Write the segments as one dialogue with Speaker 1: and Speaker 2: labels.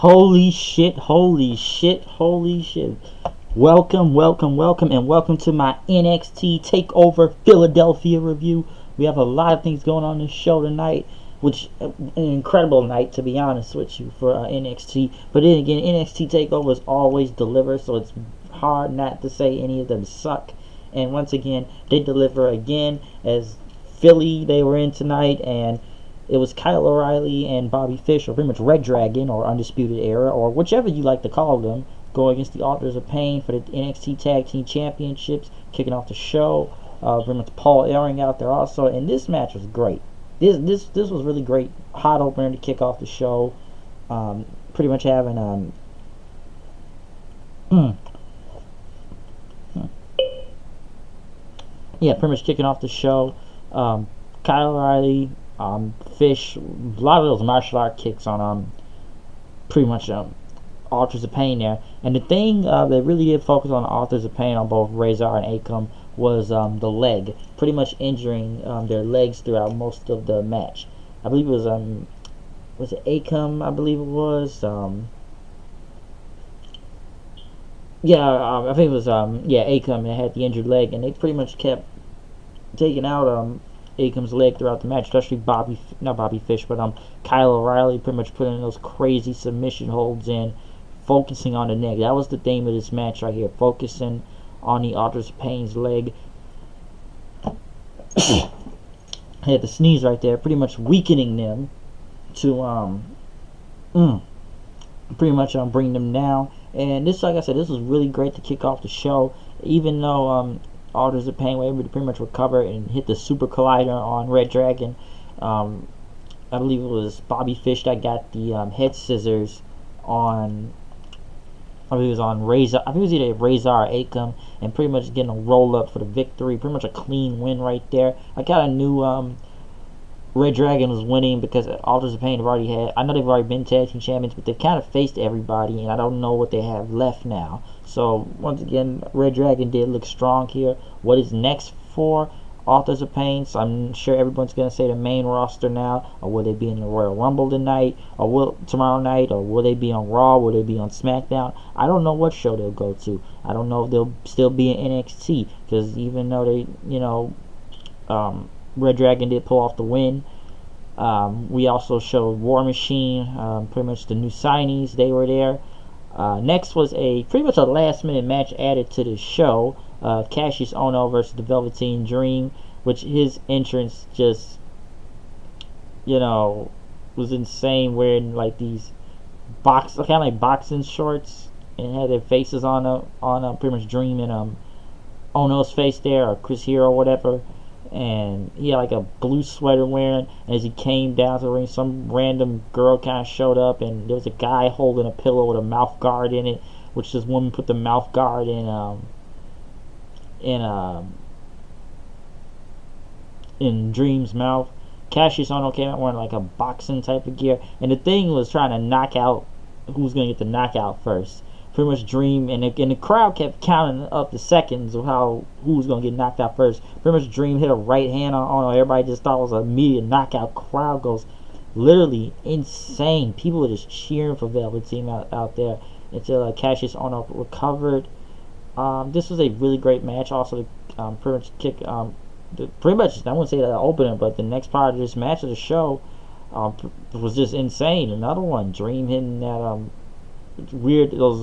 Speaker 1: Holy shit, holy shit, holy shit. Welcome, welcome, welcome, and welcome to my NXT Takeover Philadelphia review. We have a lot of things going on this show tonight, which an incredible night, to be honest with you, for NXT. But then again, NXT Takeovers always deliver, so it's hard not to say any of them suck. And once again, they deliver again, as Philly they were in tonight, and it was Kyle O'Reilly and Bobby Fish, or pretty much Red Dragon, or Undisputed Era, or whichever you like to call them, going against the Authors of Pain for the NXT Tag Team Championships, kicking off the show. Pretty much Paul Ellering out there also, and this match was great. This was really great. Hot opener to kick off the show. Pretty much having yeah, pretty much kicking off the show. Kyle O'Reilly, Fish, a lot of those martial art kicks on pretty much Authors of Pain there. And the thing they really did focus on Authors of Pain on both Razor and Akam was the leg, pretty much injuring their legs throughout most of the match. I believe it was it Akam? I believe it was. I think it was Akam that had the injured leg, and they pretty much kept taking out Akam's leg throughout the match, especially not Bobby Fish, but Kyle O'Reilly pretty much putting those crazy submission holds in, focusing on the neck. That was the theme of this match right here, focusing on the Authors of Pain's leg. I had to sneeze right there, pretty much weakening them to pretty much bring them down. And this, like I said, this was really great to kick off the show, even though Authors of Pain were able to pretty much recover and hit the Super Collider on Red Dragon. I believe it was Bobby Fish that got the head scissors on, I believe it was on Razor. I think it was either Razor or Akam, and pretty much getting a roll up for the victory. Pretty much a clean win right there. I kind of knew Red Dragon was winning because Authors of Pain have already had, I know they've already been tag team champions, but they've kind of faced everybody, and I don't know what they have left now. So once again, Red Dragon did look strong here. What is next for Authors of Pain? So I'm sure everyone's gonna say the main roster now, or will they be in the Royal Rumble tonight, or tomorrow night, or will they be on Raw? Will they be on SmackDown? I don't know what show they'll go to. I don't know if they'll still be in NXT, because even though they, Red Dragon did pull off the win. We also showed War Machine, pretty much the new signees. They were there. Next was pretty much a last minute match added to the show. Cassius Ohno versus the Velveteen Dream, which his entrance just, was insane, wearing like these kind of like boxing shorts, and had their faces on pretty much Dream and Ohno's face there, or Chris Hero or whatever. And he had like a blue sweater wearing, and as he came down to the ring, some random girl kind of showed up, and there was a guy holding a pillow with a mouth guard in it, which this woman put the mouth guard in Dream's mouth. Cassius Ohno came out wearing like a boxing type of gear, and the thing was trying to knock out who's going to get the knockout first. Pretty much Dream, and the crowd kept counting up the seconds of who was going to get knocked out first. Pretty much Dream hit a right hand on Ohno. Everybody just thought it was an immediate knockout. Crowd goes literally insane. People were just cheering for Velveteen out there until Cassius Ohno recovered. This was a really great match. Also, pretty much pretty much, I wouldn't say the opener, but the next part of this match of the show was just insane. Another one, Dream hitting that weird, those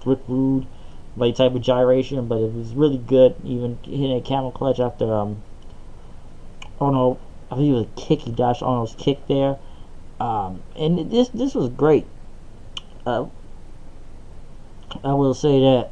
Speaker 1: Rick Rude like type of gyration, but it was really good. Even hitting a camel clutch after Ohno, I think it was a kick, he dodged Ohno's kick there, and this was great. I will say that.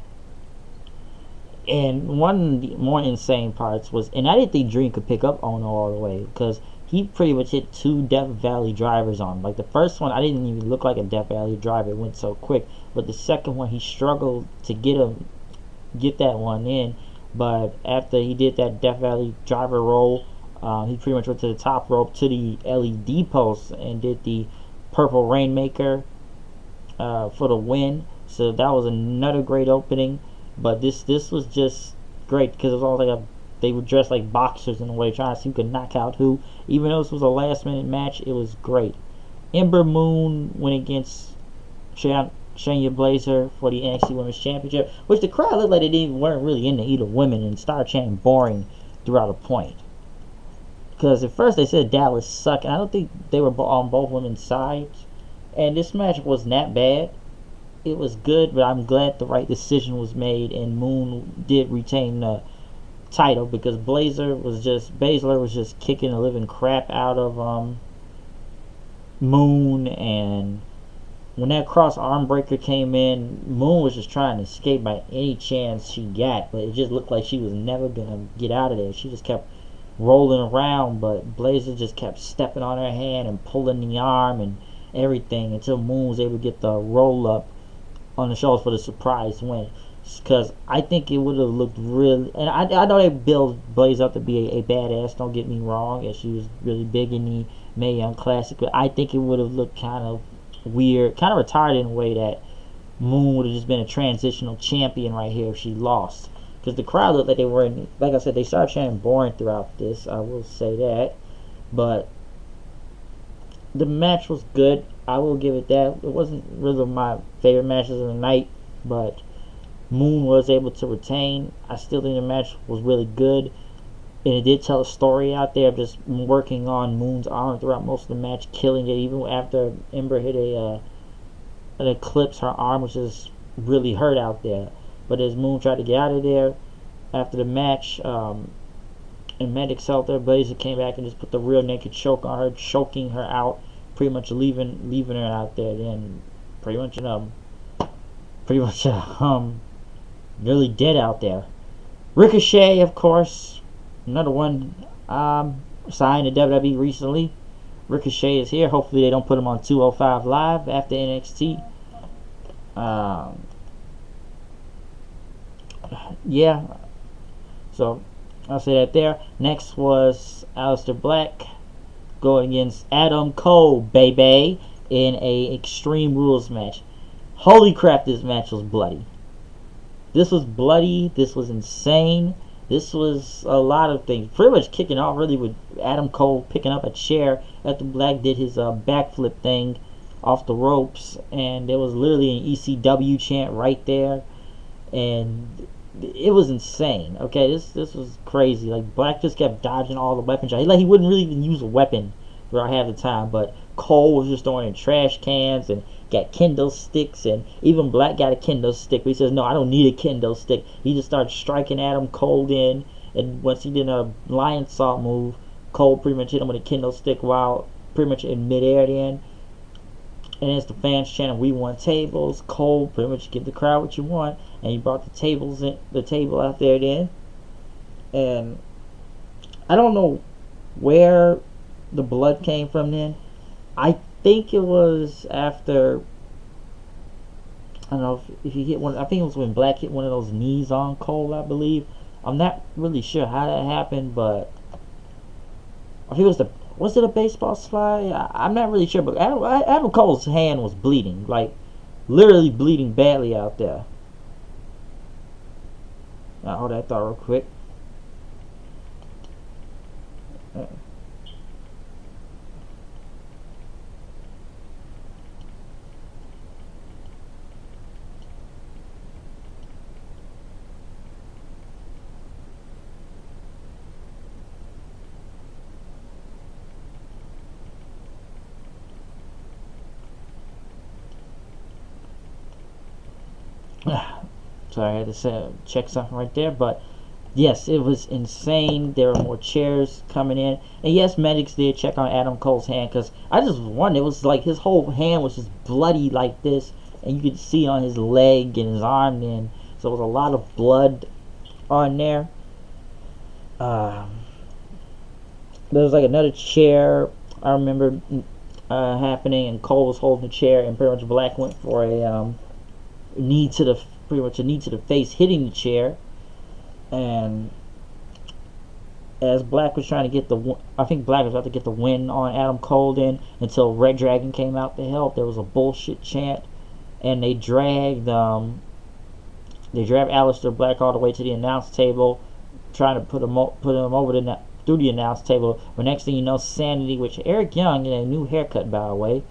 Speaker 1: And one of the more insane parts was, and I didn't think Dream could pick up Ohno all the way, because he pretty much hit 2 Death Valley drivers on him. Like the first one, I didn't even look like a Death Valley driver. It went so quick. But the second one, he struggled to get that one in. But after he did that Death Valley driver roll, he pretty much went to the top rope to the LED post and did the Purple Rainmaker for the win. So that was another great opening. But this was just great, because it was all like they were dressed like boxers in a way, trying to see who could knock out who. Even though this was a last minute match, it was great. Ember Moon went against Shayna Baszler for the NXT Women's Championship, which the crowd looked like they weren't really into either women and started chanting boring throughout a point. Because at first they said Dallas sucked, and I don't think they were on both women's sides. And this match wasn't that bad. It was good, but I'm glad the right decision was made, and Moon did retain the title because Baszler was just kicking the living crap out of Moon, and when that cross arm breaker came in, Moon was just trying to escape by any chance she got, but it just looked like she was never gonna get out of there. She just kept rolling around, but Baszler just kept stepping on her hand and pulling the arm and everything until Moon was able to get the roll up on the shoulders for the surprise win. Because I think it would have looked really, and I know they built Baszler up to be a badass, don't get me wrong, and she was really big in the Mae Young Classic, but I think it would have looked kind of weird, kind of retarded in a way that Moon would have just been a transitional champion right here if she lost. Because the crowd looked like they were in, like I said, they started chanting boring throughout this, I will say that. But the match was good, I will give it that. It wasn't really my favorite matches of the night, but Moon was able to retain. I still think the match was really good, and it did tell a story out there of just working on Moon's arm throughout most of the match, killing it even after Ember hit an eclipse. Her arm was just really hurt out there. But as Moon tried to get out of there after the match, and medics helped her, Baszler came back and just put the real naked choke on her, choking her out, pretty much leaving her out there. Then pretty much really dead out there. Ricochet, of course, another one signed to WWE recently. Ricochet is here. Hopefully they don't put him on 205 Live after NXT. Yeah, so I'll say that there. Next was Aleister Black going against Adam Cole, baby, in a Extreme Rules match. Holy crap, this match was bloody. This was bloody. This was insane. This was a lot of things. Pretty much kicking off really with Adam Cole picking up a chair after Black did his backflip thing off the ropes, and there was literally an ECW chant right there, and it was insane. Okay, this was crazy. Like, Black just kept dodging all the weapons. Like, he wouldn't really even use a weapon throughout half the time, but Cole was just throwing in trash cans and got kendo sticks, and even Black got a kendo stick, but he says, no, I don't need a kendo stick. He just started striking Adam Cole in, and once he did a lion salt move, Cole pretty much hit him with a kendo stick while pretty much in midair then. And as the fans chanting, we want tables, Cole pretty much give the crowd what you want, and he brought the table out there then. And I don't know where the blood came from then. I think it was after, I don't know if he hit one, I think it was when Black hit one of those knees on Cole, I believe. I'm not really sure how that happened, but I think it was it a baseball slide? I'm not really sure, but Adam Cole's hand was bleeding, like literally bleeding badly out there. Now hold that thought real quick. Sorry, I had to check something right there, but yes, it was insane. There were more chairs coming in, and yes, medics did check on Adam Cole's hand, because I just wondered, it was like his whole hand was just bloody like this, and you could see on his leg and his arm then, so it was a lot of blood on there. There was like another chair I remember happening, and Cole was holding the chair, and pretty much Black went for a knee to the face, hitting the chair. And as Black was trying to get I think Black was about to get the win on Adam Cole then, until Red Dragon came out to help. There was a bullshit chant, and they dragged Aleister Black all the way to the announce table, trying to put him over through the announce table. But next thing you know, Sanity, which Eric Young in a new haircut, by the way,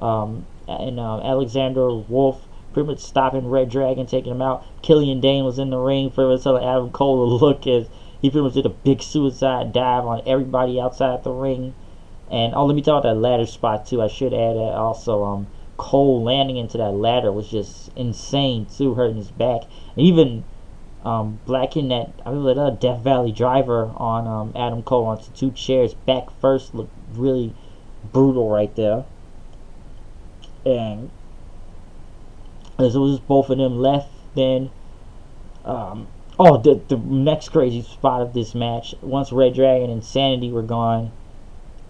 Speaker 1: and Alexander Wolf pretty much stopping Red Dragon, taking him out. Killian Dane was in the ring, pretty much telling Adam Cole to look as he pretty much did a big suicide dive on everybody outside the ring. And let me talk about that ladder spot too. I should add that also. Cole landing into that ladder was just insane too, hurting his back. And even Black in that, I believe that Death Valley driver on Adam Cole onto 2 chairs back first looked really brutal right there. And as it was both of them left, then the next crazy spot of this match, once Red Dragon and Sanity were gone,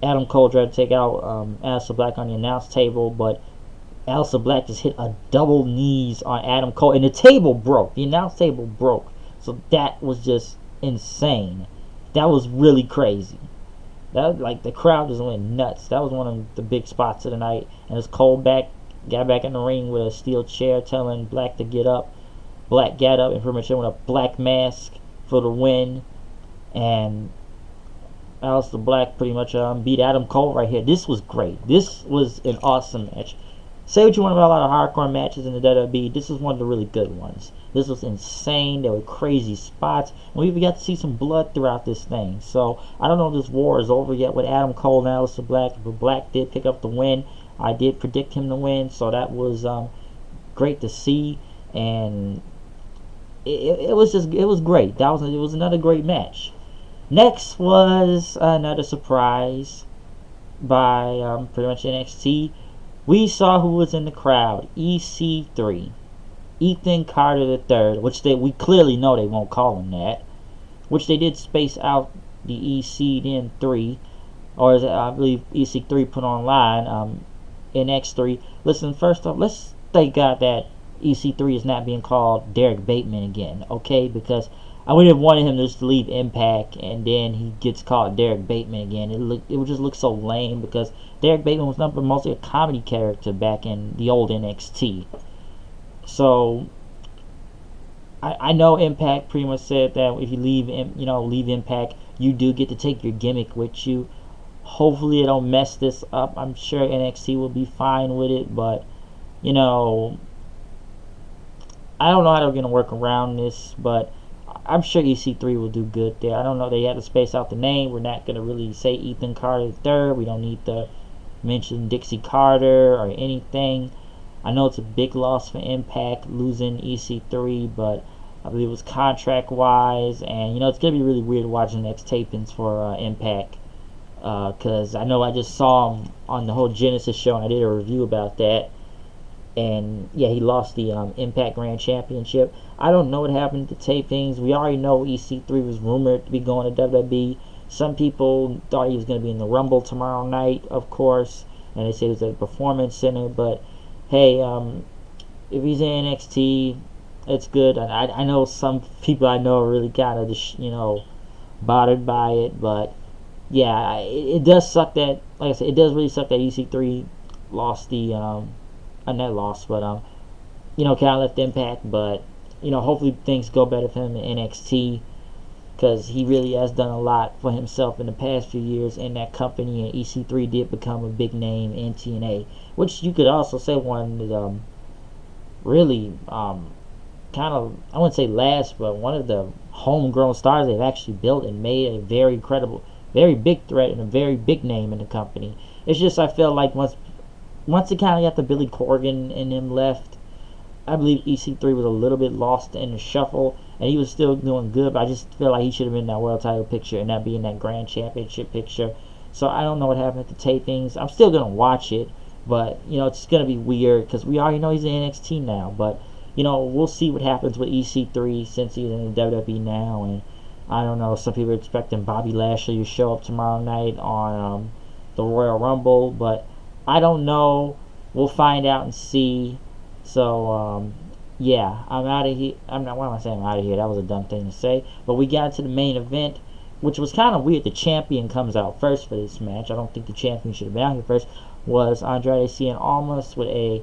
Speaker 1: Adam Cole tried to take out Aleister Black on the announce table, but Aleister Black just hit a double knees on Adam Cole, and the table broke. The announce table broke. So that was just insane. That was really crazy. That, like, the crowd just went nuts. That was one of the big spots of the night. And as Cole got back in the ring with a steel chair, telling Black to get up. Black got up and pretty much with a black mask for the win. And Aleister Black pretty much beat Adam Cole right here. This was great. This was an awesome match. Say what you want about a lot of hardcore matches in the WWE. This was one of the really good ones. This was insane. There were crazy spots. And we even got to see some blood throughout this thing. So, I don't know if this war is over yet with Adam Cole and Aleister Black. But Black did pick up the win. I did predict him to win. So, that was great to see. And it was great. It was another great match. Next was another surprise by pretty much NXT. We saw who was in the crowd. EC3. Ethan Carter III, which we clearly know they won't call him that. Which they did space out the EC then 3. Or as I believe EC3 put online, NX3. Listen, first off, let's thank God that EC3 is not being called Derek Bateman again, okay? Because I would have wanted him just to leave Impact, and then he gets called Derek Bateman again. It would just look so lame, because Derek Bateman was not mostly a comedy character back in the old NXT. So I know Impact pretty much said that if you leave Impact, you do get to take your gimmick with you. Hopefully it don't mess this up. I'm sure NXT will be fine with it, but I don't know how they're gonna work around this, but I'm sure EC3 will do good there. I don't know. They had to space out the name. We're not going to really say Ethan Carter III. We don't need to mention Dixie Carter or anything. I know it's a big loss for Impact losing EC3, but I believe it was contract-wise. And, it's going to be really weird watching the next tapings for Impact. Because I know I just saw him on the whole Genesis show, and I did a review about that. And yeah, he lost the Impact Grand Championship. I don't know what happened to tapings. We already know EC3 was rumored to be going to WWE. Some people thought he was going to be in the Rumble tomorrow night, of course, and they said it was at the Performance Center. But hey, if he's in NXT, it's good. I know some people I know are really kind of just bothered by it, but yeah, it does suck that, like I said, it does really suck that EC3 lost the not lost, but kind of left Impact. But hopefully things go better for him in NXT, because he really has done a lot for himself in the past few years in that company. And EC3 did become a big name in TNA, which you could also say one of the really kind of, I wouldn't say last, but one of the homegrown stars they've actually built and made a very credible, very big threat and a very big name in the company. It's just I feel like once it kind of got the Billy Corgan and him left, I believe EC3 was a little bit lost in the shuffle, and he was still doing good, but I just feel like he should have been in that world title picture and not be in that grand championship picture. So I don't know what happened at the tapings. I'm still going to watch it, but, it's going to be weird, because we already know he's in NXT now, but, we'll see what happens with EC3 since he's in the WWE now. And I don't know, some people are expecting Bobby Lashley to show up tomorrow night on the Royal Rumble, but I don't know. We'll find out and see. So, yeah, I'm out of here. Why am I saying I'm out of here? That was a dumb thing to say. But we got to the main event, which was kind of weird. The champion comes out first for this match. I don't think the champion should have been out here first. Was Andrade Cien Almas with a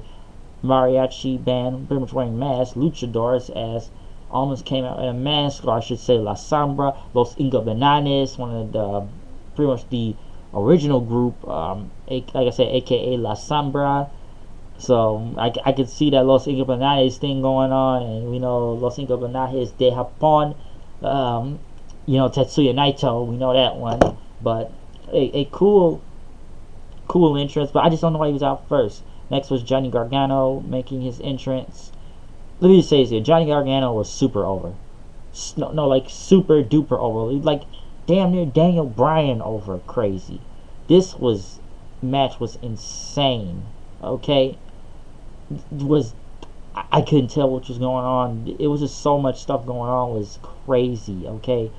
Speaker 1: mariachi band, pretty much wearing masks, luchadors, as Almas came out in a mask, or I should say La Sombra, Los Ingobernables, one of the, pretty much the original group, like I said, aka La Sombra. So I could see that Los Ingobernables thing going on, and we know Los Ingobernables de Japón, Tetsuya Naito, we know that one. But a cool entrance, but I just don't know why he was out first. Next was Johnny Gargano making his entrance. Let me just say this here: Johnny Gargano was super over. No, like super duper over. Like damn near Daniel Bryan over crazy. This match was insane. Okay, I couldn't tell what was going on. It was just so much stuff going on. It was crazy. Okay,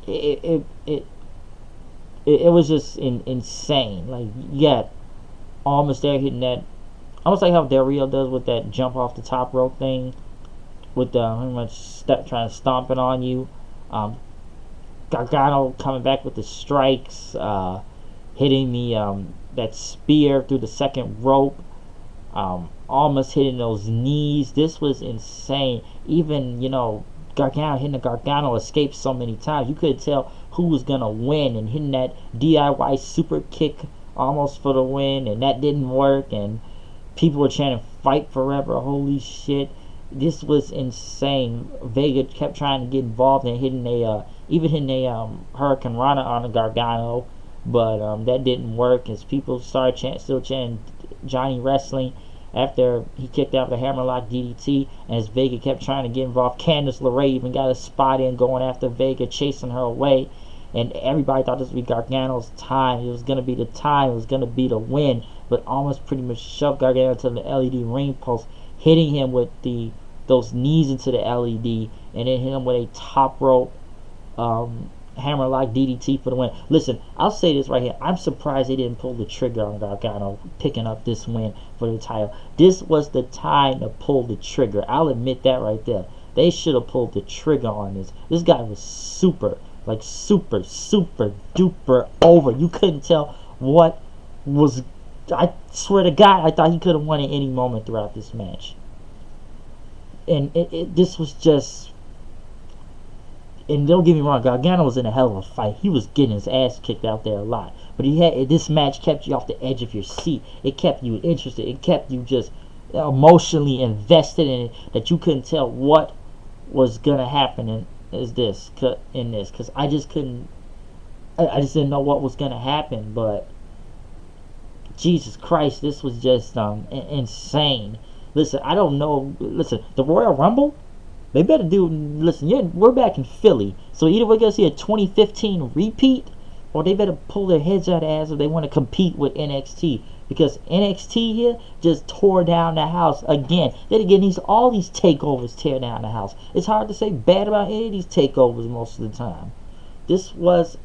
Speaker 1: it was just insane. Like you got Almas there hitting that, almost like how Del Rio does with that jump off the top rope thing, with the pretty much trying to stomp it on you. Gargano coming back with the strikes, hitting the that spear through the second rope. Almost hitting those knees. This was insane. Even Gargano hitting the Gargano escape so many times. You couldn't tell who was gonna win, and hitting that DIY super kick almost for the win, and that didn't work, and people were chanting "Fight Forever." Holy shit, this was insane. Vega kept trying to get involved and hitting a Hurricane Rana on the Gargano, but that didn't work as people started still chanting Johnny Wrestling after he kicked out the Hammerlock DDT, and as Vega kept trying to get involved. Candice LeRae even got a spot in going after Vega, chasing her away, and everybody thought this would be Gargano's time. It was going to be the time. It was going to be the win, but almost pretty much shoved Gargano to the LED ring post, hitting him with those knees into the LED, and then hit him with a top rope Hammerlock DDT for the win. Listen, I'll say this right here. I'm surprised they didn't pull the trigger on Gargano picking up this win for the title. This was the time to pull the trigger. I'll admit that right there. They should have pulled the trigger on this. This guy was super duper over. You couldn't tell what was. I swear to God, I thought he could have won at any moment throughout this match. And this was just. And don't get me wrong, Gargano was in a hell of a fight. He was getting his ass kicked out there a lot. But this match kept you off the edge of your seat. It kept you interested. It kept you just emotionally invested in it, that you couldn't tell what was gonna happen in this. Because I just couldn't. I just didn't know what was gonna happen. But Jesus Christ, this was just insane. Listen, I don't know. Listen, the Royal Rumble. They better do. Listen, we're back in Philly, so either we're gonna see a 2015 repeat, or they better pull their heads out of their ass if they want to compete with NXT. Because NXT here just tore down the house again. Then again, all these takeovers tear down the house. It's hard to say bad about any of these takeovers most of the time. This was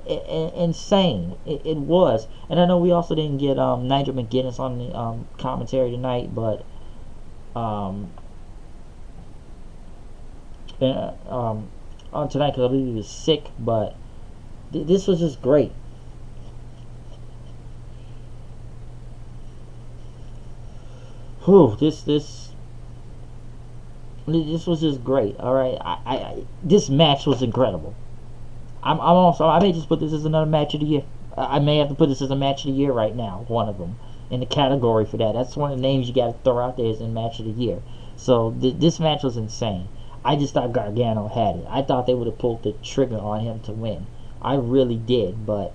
Speaker 1: insane. It was, and I know we also didn't get Nigel McGuinness on the commentary tonight, but on tonight because I believe he was sick, but this was just great. This was just great. All right, this match was incredible. I may just put this as another match of the year. I may have to put this as a match of the year right now, one of them in the category for that. That's one of the names you got to throw out there as in match of the year. So this match was insane. I just thought Gargano had it. I thought they would have pulled the trigger on him to win. I really did, but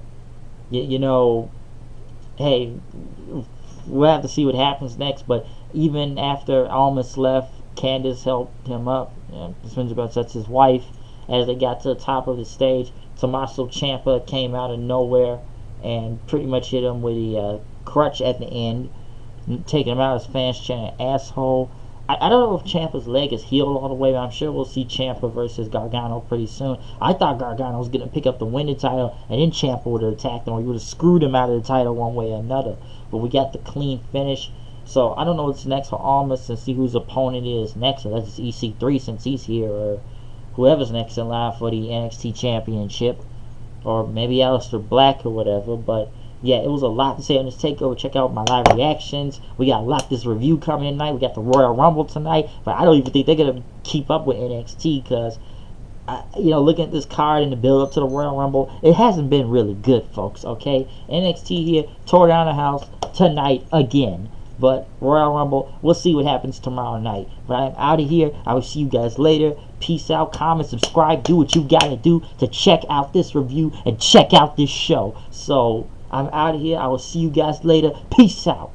Speaker 1: hey, we'll have to see what happens next. But even after Almas left, Candice helped him up. That's his wife. As they got to the top of the stage, Tommaso Ciampa came out of nowhere and pretty much hit him with a crutch at the end, taking him out. His fans chanting asshole. I don't know if Ciampa's leg is healed all the way, but I'm sure we'll see Ciampa versus Gargano pretty soon. I thought Gargano was going to pick up the winning title, and then Ciampa would have attacked him, or he would have screwed him out of the title one way or another. But we got the clean finish. So I don't know what's next for Almas, and see whose opponent is next. Unless it's EC3 since he's here, or whoever's next in line for the NXT Championship, or maybe Aleister Black or whatever. But yeah, it was a lot to say on this takeover. Check out my live reactions. We got a lot this review coming tonight. We got the Royal Rumble tonight, but I don't even think they're gonna keep up with NXT because looking at this card and the build up to the Royal Rumble, it hasn't been really good, folks. Okay, NXT here tore down the house tonight again. But Royal Rumble, we'll see what happens tomorrow night. But I'm out of here. I will see you guys later. Peace out. Comment, subscribe, do what you gotta do to check out this review and check out this show. So I'm out of here. I will see you guys later. Peace out.